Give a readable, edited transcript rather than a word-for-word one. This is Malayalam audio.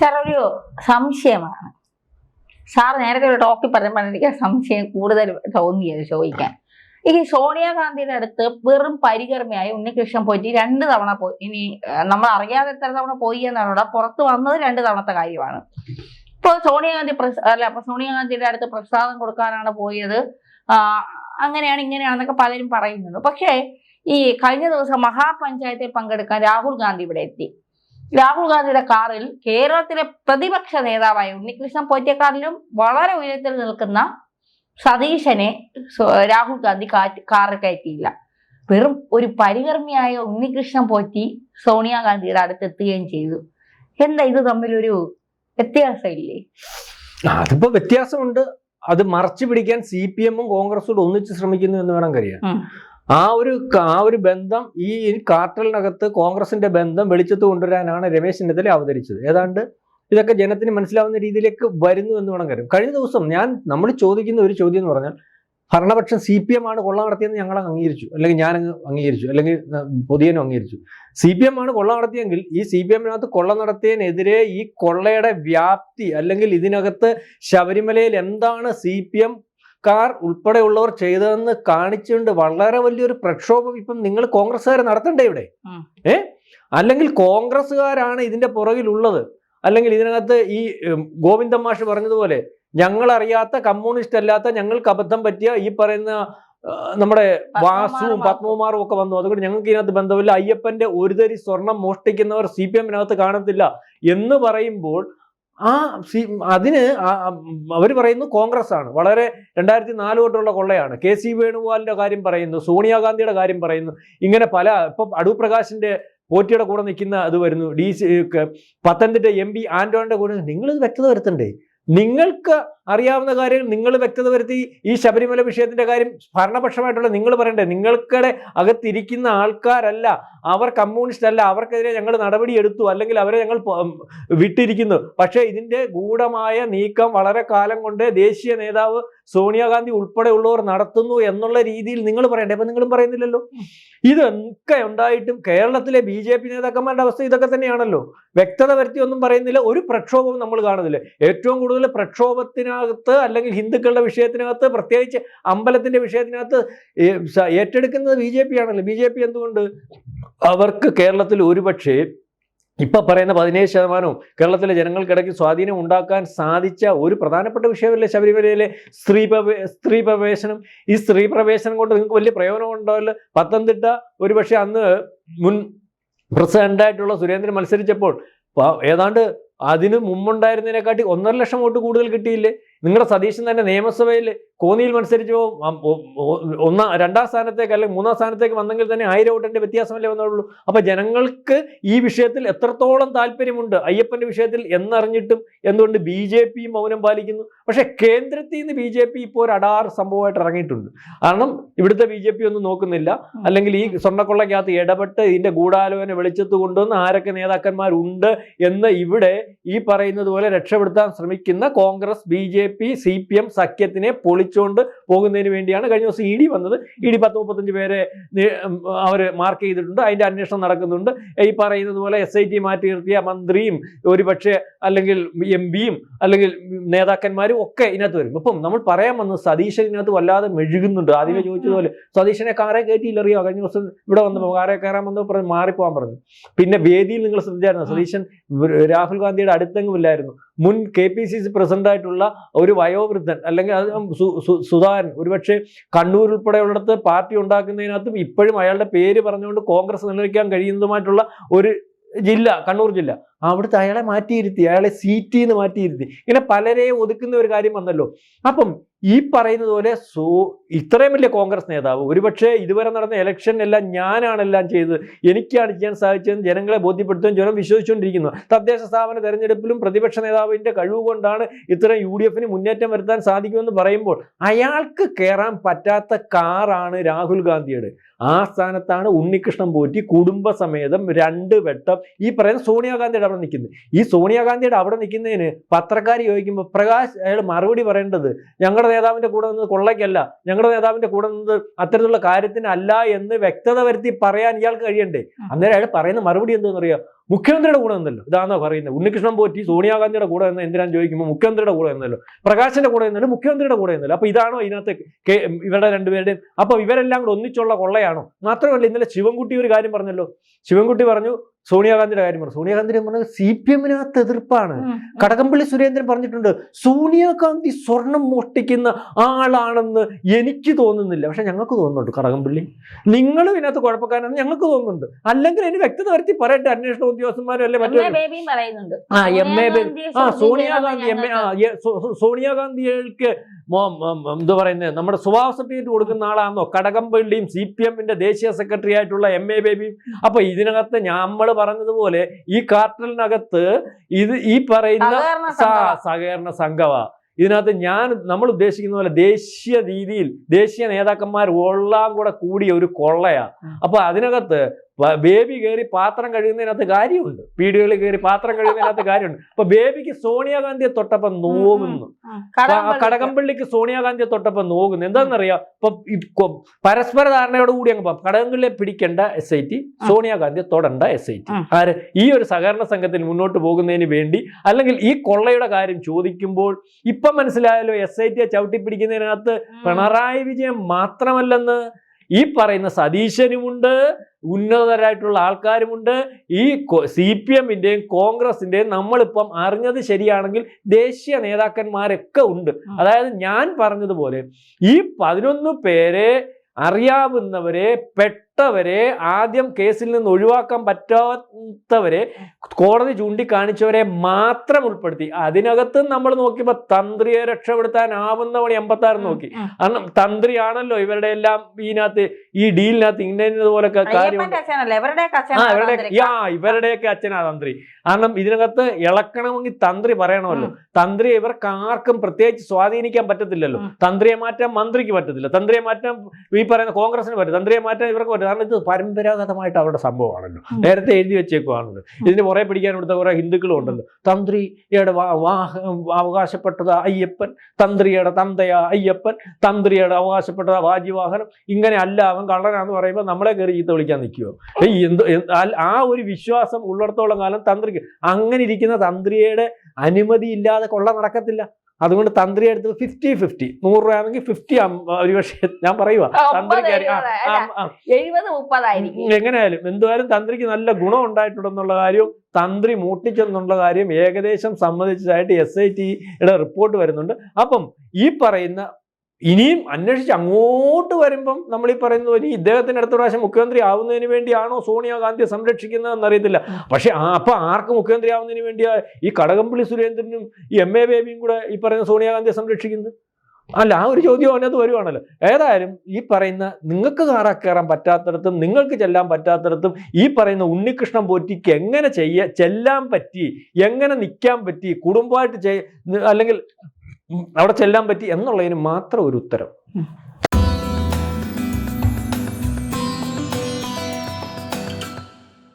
സാർ ഒരു സംശയമാണ്. സാർ നേരത്തെ ഒരു ടോക്കിൽ പറഞ്ഞപ്പോൾ എനിക്ക് സംശയം കൂടുതൽ തോന്നിയത് ചോദിക്കാൻ. ഈ സോണിയാഗാന്ധിയുടെ അടുത്ത് വെറും പരികർമ്മയായി ഉണ്ണികൃഷ്ണൻ പോയിട്ട് 2 തവണ പോയി. ഇനി നമ്മൾ അറിയാതെ എത്ര തവണ പോയി എന്നാണ് പുറത്ത് വന്നത് 2 തവണത്തെ കാര്യമാണ്. ഇപ്പോൾ സോണിയാഗാന്ധിയുടെ അടുത്ത് പ്രസാദം കൊടുക്കാനാണ് പോയത്, അങ്ങനെയാണ് ഇങ്ങനെയാണെന്നൊക്കെ പലരും പറയുന്നുണ്ട്. പക്ഷേ ഈ കഴിഞ്ഞ ദിവസം മഹാപഞ്ചായത്തിൽ പങ്കെടുക്കാൻ രാഹുൽ ഗാന്ധി ഇവിടെ എത്തി. രാഹുൽ ഗാന്ധിയുടെ കാറിൽ കേരളത്തിലെ പ്രതിപക്ഷ നേതാവായ ഉണ്ണികൃഷ്ണൻ പോറ്റിയെക്കാട്ടിലും വളരെ ഉയരത്തിൽ നിൽക്കുന്ന സതീശനെ രാഹുൽ ഗാന്ധി കാറിൽ കയറ്റിയില്ല. വെറും ഒരു പരികർമ്മിയായ ഉണ്ണികൃഷ്ണൻ പോറ്റി സോണിയാഗാന്ധിയുടെ അടുത്ത് എത്തുകയും ചെയ്തു. എന്താ ഇത് തമ്മിലൊരു വ്യത്യാസമില്ലേ? അതിപ്പോ വ്യത്യാസമുണ്ട്. അത് മറച്ചു പിടിക്കാൻ CPM-ഉം കോൺഗ്രസും ഒന്നിച്ച് ശ്രമിക്കുന്നു എന്ന് വേണം കരുതാൻ. ആ ഒരു ബന്ധം, ഈ കാർട്ടലിനകത്ത് കോൺഗ്രസിന്റെ ബന്ധം വെളിച്ചത്ത് കൊണ്ടുവരാനാണ് രമേശ് ചെന്നിത്തല അവതരിച്ചത്. ഏതാണ്ട് ഇതൊക്കെ ജനത്തിന് മനസ്സിലാവുന്ന രീതിയിലേക്ക് വരുന്നു എന്ന് വേണം കരുതും. കഴിഞ്ഞ ദിവസം നമ്മൾ ചോദിക്കുന്ന ഒരു ചോദ്യം എന്ന് പറഞ്ഞാൽ, ഭരണപക്ഷം CPM ആണ് കൊള്ള നടത്തിയെന്ന് ഞങ്ങൾ അംഗീകരിച്ചു, അല്ലെങ്കിൽ ഞാൻ അംഗീകരിച്ചു, അല്ലെങ്കിൽ പൊതുജനം അംഗീകരിച്ചു. CPM ആണ് കൊള്ള നടത്തിയെങ്കിൽ ഈ CPM-നകത്ത് കൊള്ള നടത്തിയതിനെതിരെ ഈ കൊള്ളയുടെ വ്യാപ്തി, അല്ലെങ്കിൽ ഇതിനകത്ത് ശബരിമലയിൽ എന്താണ് CPM ഉൾപ്പെടെയുള്ളവർ ചെയ്തതെന്ന് കാണിച്ചുകൊണ്ട് വളരെ വലിയൊരു പ്രക്ഷോഭം ഇപ്പം നിങ്ങൾ കോൺഗ്രസ്സുകാർ നടത്തണ്ടേ ഇവിടെ? അല്ലെങ്കിൽ കോൺഗ്രസ്സുകാരാണ് ഇതിന്റെ പുറകിലുള്ളത്, അല്ലെങ്കിൽ ഇതിനകത്ത് ഈ ഗോവിന്ദൻ മാഷ് പറഞ്ഞതുപോലെ ഞങ്ങളറിയാത്ത, കമ്മ്യൂണിസ്റ്റ് അല്ലാത്ത, ഞങ്ങൾക്ക് അബദ്ധം പറ്റിയ ഈ പറയുന്ന നമ്മുടെ വാസുവും പത്മകുമാറും ഒക്കെ വന്നു, അതുകൊണ്ട് ഞങ്ങൾക്ക് ഇതിനകത്ത് ബന്ധമില്ല, അയ്യപ്പന്റെ ഒരു തരി സ്വർണം മോഷ്ടിക്കുന്നവർ CPM-നകത്ത് കാണത്തില്ല എന്ന് പറയുമ്പോൾ അതിന് അവർ പറയുന്നു കോൺഗ്രസ് ആണ്, വളരെ 2004 തൊട്ടുള്ള കൊള്ളയാണ്. KC വേണുഗോപാലിന്റെ കാര്യം പറയുന്നു, സോണിയാഗാന്ധിയുടെ കാര്യം പറയുന്നു. ഇങ്ങനെ ഇപ്പം അടൂർ പ്രകാശിന്റെ പോറ്റിയുടെ കൂടെ നിൽക്കുന്ന അത് വരുന്നു, പത്തനംതിട്ട MP ആന്റോണിന്റെ കൂടെ. നിങ്ങളിത് വ്യക്തത വരുത്തണ്ടേ? നിങ്ങൾക്ക് അറിയാവുന്ന കാര്യങ്ങൾ നിങ്ങൾ വ്യക്തത വരുത്തി. ഈ ശബരിമല വിഷയത്തിന്റെ കാര്യം ഭരണപക്ഷമായിട്ടുള്ള നിങ്ങൾ പറയണ്ടേ? നിങ്ങൾക്കിടെ അകത്തിരിക്കുന്ന ആൾക്കാരല്ല, അവർ കമ്മ്യൂണിസ്റ്റ് അല്ല, അവർക്കെതിരെ ഞങ്ങൾ നടപടി എടുത്തു, അല്ലെങ്കിൽ അവരെ ഞങ്ങൾ വിട്ടിരിക്കുന്നു. പക്ഷേ ഇതിന്റെ ഗൂഢമായ നീക്കം വളരെ കാലം കൊണ്ട് ദേശീയ നേതാവ് സോണിയാഗാന്ധി ഉൾപ്പെടെ ഉള്ളവർ നടത്തുന്നു എന്നുള്ള രീതിയിൽ നിങ്ങൾ പറയണ്ടേ? അപ്പൊ നിങ്ങളും പറയുന്നില്ലല്ലോ. ഇതൊക്കെ ഉണ്ടായിട്ടും കേരളത്തിലെ BJP നേതാക്കന്മാരുടെ അവസ്ഥ ഇതൊക്കെ തന്നെയാണല്ലോ. വ്യക്തത വരുത്തി ഒന്നും പറയുന്നില്ല, ഒരു പ്രക്ഷോഭവും നമ്മൾ കാണുന്നില്ല. ഏറ്റവും കൂടുതൽ പ്രക്ഷോഭത്തിനകത്ത്, അല്ലെങ്കിൽ ഹിന്ദുക്കളുടെ വിഷയത്തിനകത്ത്, പ്രത്യേകിച്ച് അമ്പലത്തിന്റെ വിഷയത്തിനകത്ത് ഏറ്റെടുക്കുന്നത് BJP ആണല്ലോ. BJP എന്തുകൊണ്ട്? അവർക്ക് കേരളത്തിൽ ഒരുപക്ഷെ ഇപ്പൊ പറയുന്ന 17% കേരളത്തിലെ ജനങ്ങൾക്കിടയ്ക്ക് സ്വാധീനം ഉണ്ടാക്കാൻ സാധിച്ച ഒരു പ്രധാനപ്പെട്ട വിഷയമല്ലേ ശബരിമലയിലെ സ്ത്രീ പ്രവേശനം. ഈ സ്ത്രീ പ്രവേശനം കൊണ്ട് നിങ്ങൾക്ക് വലിയ പ്രയോജനം ഉണ്ടാവില്ല. പത്തനംതിട്ട ഒരുപക്ഷെ അന്ന് മുൻ പ്രസിഡന്റായിട്ടുള്ള സുരേന്ദ്രൻ മത്സരിച്ചപ്പോൾ ഏതാണ്ട് അതിന് മുമ്പുണ്ടായിരുന്നതിനെക്കാട്ടി 1.5 ലക്ഷം വോട്ട് കൂടുതൽ കിട്ടിയില്ലേ? നിങ്ങളുടെ സതീശൻ തന്നെ നിയമസഭയിൽ കോന്നിയിൽ മത്സരിച്ചപ്പോൾ 2ാം സ്ഥാനത്തേക്ക് അല്ലെങ്കിൽ 3ാം സ്ഥാനത്തേക്ക് വന്നെങ്കിൽ തന്നെ 1000 വോട്ടിന്റെ വ്യത്യാസമല്ലേ വന്നുള്ളൂ. അപ്പൊ ജനങ്ങൾക്ക് ഈ വിഷയത്തിൽ എത്രത്തോളം താല്പര്യമുണ്ട് അയ്യപ്പന്റെ വിഷയത്തിൽ എന്നറിഞ്ഞിട്ടും എന്തുകൊണ്ട് BJP മൗനം പാലിക്കുന്നു? പക്ഷെ കേന്ദ്രത്തിൽ നിന്ന് BJP ഇപ്പോൾ ഒരു അടാർ സംഭവമായിട്ട് ഇറങ്ങിയിട്ടുണ്ട്. കാരണം ഇവിടുത്തെ BJP ഒന്നും നോക്കുന്നില്ല, അല്ലെങ്കിൽ ഈ സ്വർണ്ണക്കൊള്ളക്കകത്ത് ഇടപെട്ട് ഇതിന്റെ ഗൂഢാലോചന വെളിച്ചത്ത് കൊണ്ടുവന്ന് ആരൊക്കെ നേതാക്കന്മാരുണ്ട് എന്ന് ഇവിടെ ഈ പറയുന്നത് പോലെ രക്ഷപ്പെടുത്താൻ ശ്രമിക്കുന്ന കോൺഗ്രസ്, BJP, CPM സഖ്യത്തിനെ പൊളിച്ചുകൊണ്ട് പോകുന്നതിന് വേണ്ടിയാണ് കഴിഞ്ഞ ദിവസം ED വന്നത്. ED 10-35 പേരെ അവർ മാർക്ക് ചെയ്തിട്ടുണ്ട്. അതിന്റെ അന്വേഷണം നടക്കുന്നുണ്ട്. ഈ പറയുന്നത് പോലെ SIT മാറ്റി നിർത്തിയ മന്ത്രിയും ഒരുപക്ഷെ അല്ലെങ്കിൽ MP-യും അല്ലെങ്കിൽ നേതാക്കന്മാരും ഒക്കെ ഇതിനകത്ത് വരും. അപ്പം നമ്മൾ പറയാൻ വന്നത് സതീശൻ ഇതിനകത്ത് വല്ലാതെ മെഴുകുന്നുണ്ട്. ആദ്യമേ ചോദിച്ചതുപോലെ സതീശനെ കാറെ കയറ്റിയില്ലറിയോ? കഴിഞ്ഞ ദിവസം ഇവിടെ വന്നപ്പോൾ കാറെ കയറാൻ വന്നപ്പോൾ പറഞ്ഞു മാറിപ്പോകാൻ പറഞ്ഞു. പിന്നെ വേദിയിൽ നിങ്ങൾ ശ്രദ്ധിച്ചായിരുന്നു, സതീശൻ രാഹുൽ ഗാന്ധിയുടെ അടുത്തെങ്ങുമില്ലായിരുന്നു. മുൻ KPCC പ്രസിഡന്റായിട്ടുള്ള ഒരു വയോവൃദ്ധൻ, അല്ലെങ്കിൽ അത് സുധാകരൻ, ഒരുപക്ഷെ കണ്ണൂർ ഉൾപ്പെടെയുള്ളിടത്ത് പാർട്ടി ഉണ്ടാക്കുന്നതിനകത്തും ഇപ്പോഴും അയാളുടെ പേര് പറഞ്ഞുകൊണ്ട് കോൺഗ്രസ് നിലനിൽക്കാൻ കഴിയുന്നതുമായിട്ടുള്ള ഒരു ജില്ല, കണ്ണൂർ ജില്ല, അവിടുത്തെ അയാളെ മാറ്റിയിരുത്തി, അയാളെ സീറ്റിൽ നിന്ന് മാറ്റിയിരുത്തി. ഇങ്ങനെ പലരെയും ഒതുക്കുന്ന ഒരു കാര്യം വന്നല്ലോ. അപ്പം ഈ പറയുന്നത് പോലെ ഇത്രയും വലിയ കോൺഗ്രസ് നേതാവ് ഒരുപക്ഷെ ഇതുവരെ നടന്ന ഇലക്ഷൻ എല്ലാം ഞാനാണെല്ലാം ചെയ്തത്, എനിക്കാണ് ചെയ്യാൻ സാധിച്ചതെന്ന് ജനങ്ങളെ ബോധ്യപ്പെടുത്താൻ ജനം വിശ്വസിച്ചുകൊണ്ടിരിക്കുന്നു. തദ്ദേശ സ്ഥാപന തെരഞ്ഞെടുപ്പിലും പ്രതിപക്ഷ നേതാവിന്റെ കഴിവ് കൊണ്ടാണ് ഇത്രയും UDF-ന് മുന്നേറ്റം വരുത്താൻ സാധിക്കുമെന്ന് പറയുമ്പോൾ അയാൾക്ക് കയറാൻ പറ്റാത്ത കാറാണ് രാഹുൽ ഗാന്ധിയുടെ. ആ സ്ഥാനത്താണ് ഉണ്ണികൃഷ്ണൻ പോറ്റി കുടുംബസമേതം 2 വട്ടം ഈ പറയുന്ന സോണിയാഗാന്ധിയുടെ അവിടെ നിൽക്കുന്നത്. ഈ സോണിയാഗാന്ധിയുടെ അവിടെ നിൽക്കുന്നതിന് പത്രക്കാർ ചോദിക്കുമ്പോൾ പ്രകാശ് അയാൾ മറുപടി പറയേണ്ടത് ഞങ്ങളുടെ നേതാവിന്റെ കൂടെ നിന്നത് കൊള്ളയ്ക്കല്ല, ഞങ്ങളുടെ നേതാവിന്റെ കൂടെ നിന്നത് അത്തരത്തിലുള്ള കാര്യത്തിനല്ല എന്ന് വ്യക്തത വരുത്തി പറയാൻ ഇയാൾക്ക് കഴിയണ്ടേ? അന്നേരം അയാൾ പറയുന്ന മറുപടി എന്താണെന്നറിയാം? മുഖ്യമന്ത്രിയുടെ കൂടെ നിന്നല്ലോ. ഇതാണോ പറയുന്നത്? ഉണ്ണികൃഷ്ണൻ പോറ്റി സോണിയാഗാന്ധിയുടെ കൂടെ നിന്ന് എന്തിനാന്ന് ചോദിക്കുമ്പോൾ മുഖ്യമന്ത്രിയുടെ കൂടെ നിന്നല്ലോ, പ്രകാശിന്റെ കൂടെ നിന്നല്ലോ, മുഖ്യമന്ത്രിയുടെ കൂടെ നിന്നല്ലോ. അപ്പൊ ഇതാണോ ഇതിനകത്ത് ഇവരുടെ രണ്ടുപേരുടെയും? അപ്പൊ ഇവരെല്ലാം കൂടെ ഒന്നിച്ചുള്ള കൊള്ളയാണോ? മാത്രമല്ല ഇന്നലെ ശിവൻകുട്ടി ഒരു കാര്യം പറഞ്ഞല്ലോ. ശിവൻകുട്ടി പറഞ്ഞു സോണിയാഗാന്ധിയുടെ കാര്യം പറഞ്ഞു. സോണിയാഗാന്ധി പറഞ്ഞത് CPM-നകത്ത് എതിർപ്പാണ്. കടകംപള്ളി സുരേന്ദ്രൻ പറഞ്ഞിട്ടുണ്ട് സോണിയാഗാന്ധി സ്വർണം മോഷ്ടിക്കുന്ന ആളാണെന്ന് എനിക്ക് തോന്നുന്നില്ല. പക്ഷെ ഞങ്ങൾക്ക് തോന്നുന്നുണ്ട് കടകംപള്ളി, നിങ്ങളും ഇതിനകത്ത് കുഴപ്പക്കാരാണെന്ന് ഞങ്ങൾക്ക് തോന്നുന്നുണ്ട്. അല്ലെങ്കിൽ അതിന് വ്യക്തത വരുത്തി പറയട്ടെ അന്വേഷണ ഉദ്യോഗസ്ഥന്മാരും അല്ലെ മറ്റേ സോണിയാഗാന്ധികൾക്ക് എന്താ പറയുന്നത് നമ്മുടെ സ്വഭാവ സർട്ടിഫിക്കറ്റ് കൊടുക്കുന്ന ആളാണോ കടകംപള്ളിയും CPM-ന്റെ ദേശീയ സെക്രട്ടറി ആയിട്ടുള്ള MA ബേബിയും? അപ്പൊ ഇതിനകത്ത് നമ്മൾ പറഞ്ഞതുപോലെ ഈ കാർട്ടലിനകത്ത് ഈ പറയുന്ന സഹകരണ സംഘമാ. ഇതിനകത്ത് നമ്മൾ ഉദ്ദേശിക്കുന്ന പോലെ ദേശീയ രീതിയിൽ ദേശീയ നേതാക്കന്മാർ എല്ലാം കൂടെ കൂടിയ ഒരു കൊള്ളയാ. അപ്പൊ അതിനകത്ത് ബേബി കയറി പാത്രം കഴിയുന്നതിനകത്ത് കാര്യമുണ്ട്, വീടുകളിൽ കയറി പാത്രം കഴിയുന്നതിനകത്ത് കാര്യമുണ്ട്. അപ്പൊ ബേബിക്ക് സോണിയാഗാന്ധിയെ തൊട്ടപ്പം നോകുന്നു, കടകംപള്ളിക്ക് സോണിയാഗാന്ധിയെ തൊട്ടപ്പം നോക്കുന്നു. എന്താണെന്നറിയാം? ഇപ്പൊ പരസ്പര ധാരണയോടുകൂടി അങ്ങ് കടകംപള്ളിയെ പിടിക്കേണ്ട SIT, സോണിയാഗാന്ധിയെ തൊടേണ്ട SIT. ആര്? ഈ ഒരു സഹകരണ സംഘത്തിൽ മുന്നോട്ട് പോകുന്നതിന് വേണ്ടി, അല്ലെങ്കിൽ ഈ കൊള്ളയുടെ കാര്യം ചോദിക്കുമ്പോൾ ഇപ്പം മനസ്സിലായല്ലോ SIT-യെ ചവിട്ടിപ്പിടിക്കുന്നതിനകത്ത് പിണറായി വിജയൻ മാത്രമല്ലെന്ന്. ഈ പറയുന്ന സതീശനുമുണ്ട്, ഉന്നതരായിട്ടുള്ള ആൾക്കാരുമുണ്ട്. ഈ CPM-ന്റെയും കോൺഗ്രസിന്റെയും നമ്മളിപ്പം അറിഞ്ഞത് ശരിയാണെങ്കിൽ ദേശീയ നേതാക്കന്മാരൊക്കെ ഉണ്ട്. അതായത് ഞാൻ പറഞ്ഞതുപോലെ ഈ 11 പേരെ അറിയാവുന്നവരെ, പെട്ടവരെ, ആദ്യം കേസിൽ നിന്ന് ഒഴിവാക്കാൻ പറ്റാത്തവരെ, കോടതി ചൂണ്ടിക്കാണിച്ചവരെ മാത്രം ഉൾപ്പെടുത്തി. അതിനകത്ത് നമ്മൾ നോക്കിയപ്പോ തന്ത്രിയെ രക്ഷപ്പെടുത്താനാവുന്ന പണി 56 നോക്കി. കാരണം തന്ത്രിയാണല്ലോ ഇവരുടെ എല്ലാം ഇതിനകത്ത് ഈ ഡീലിനകത്ത് ഇന്നതുപോലൊക്കെ കാര്യം. ഇവരുടെയൊക്കെ അച്ഛനാ തന്ത്രി. കാരണം ഇതിനകത്ത് ഇളക്കണമെങ്കിൽ തന്ത്രി പറയണമല്ലോ. തന്ത്രിയെ ഇവർക്ക് ആർക്കും പ്രത്യേകിച്ച് സ്വാധീനിക്കാൻ പറ്റത്തില്ലല്ലോ. തന്ത്രിയെ മാറ്റാൻ മന്ത്രിക്ക് പറ്റത്തില്ല, തന്ത്രിയെ മാറ്റാൻ ഈ പറയുന്ന കോൺഗ്രസിന് പറ്റും, തന്ത്രിയെ മാറ്റാൻ ഇവർക്ക് പറ്റും. കാരണം ഇത് പരമ്പരാഗതമായിട്ട് അവരുടെ സംഭവമാണല്ലോ, നേരത്തെ എഴുതി വെച്ചേക്കുവാണല്ലോ. ഇതിന് പുറകെ പിടിക്കാൻ കൊടുത്ത കുറെ ഹിന്ദുക്കളും ഉണ്ടല്ലോ. തന്ത്രിയുടെ അവകാശപ്പെട്ടത് അയ്യപ്പൻ, തന്ത്രിയുടെ തന്തയാ അയ്യപ്പൻ, തന്ത്രിയുടെ അവകാശപ്പെട്ടത് വാജിവാഹനം, ഇങ്ങനെ അല്ല അവൻ കള്ളനാന്ന് പറയുമ്പോൾ നമ്മളെ കയറി ചീത്ത വിളിക്കാൻ നിൽക്കുമോ? ആ ഒരു വിശ്വാസം ഉള്ളിടത്തോളം കാലം തന്ത്രിക്ക്, അങ്ങനെ ഇരിക്കുന്ന തന്ത്രിയുടെ അനുമതി ഇല്ലാതെ കൊള്ള നടക്കത്തില്ല. അതുകൊണ്ട് തന്ത്രി എടുത്ത് 50-50, 100 രൂപയാണെങ്കിൽ 50 ഒരു പക്ഷേ ഞാൻ പറയുക എങ്ങനെയായാലും എന്തായാലും തന്ത്രിക്ക് നല്ല ഗുണം ഉണ്ടായിട്ടുണ്ടെന്നുള്ള കാര്യവും തന്ത്രി മൂട്ടിച്ചെന്നുള്ള കാര്യം ഏകദേശം സമ്മതിച്ചതായിട്ട് SIT-യുടെ റിപ്പോർട്ട് വരുന്നുണ്ട്. അപ്പം ഈ പറയുന്ന ഇനിയും അന്വേഷിച്ച് അങ്ങോട്ട് വരുമ്പം നമ്മൾ ഈ പറയുന്ന പോലെ ഇദ്ദേഹത്തിന് അടുത്ത പ്രാവശ്യം മുഖ്യമന്ത്രി ആവുന്നതിന് വേണ്ടിയാണോ സോണിയാഗാന്ധിയെ സംരക്ഷിക്കുന്നതെന്ന് അറിയത്തില്ല. പക്ഷെ അപ്പൊ ആർക്ക് മുഖ്യമന്ത്രി ആവുന്നതിന് വേണ്ടിയാ ഈ കടകംപള്ളി സുരേന്ദ്രനും ഈ MA ബേബിയും കൂടെ ഈ പറയുന്ന സോണിയാഗാന്ധിയെ സംരക്ഷിക്കുന്നത്? അല്ല, ആ ഒരു ചോദ്യം അതിനകത്ത് വരുവാണല്ലോ. ഏതായാലും ഈ പറയുന്ന നിങ്ങൾക്ക് കയറാൻ പറ്റാത്തടത്തും നിങ്ങൾക്ക് ചെല്ലാൻ പറ്റാത്തടത്തും ഈ പറയുന്ന ഉണ്ണികൃഷ്ണൻ പോറ്റിക്ക് എങ്ങനെ ചെല്ലാൻ പറ്റി, എങ്ങനെ നിൽക്കാൻ പറ്റി, കുടുംബമായിട്ട് അല്ലെങ്കിൽ അവിടെ ചെല്ലാൻ പറ്റി എന്നുള്ളതിന് മാത്രം ഒരു ഉത്തരം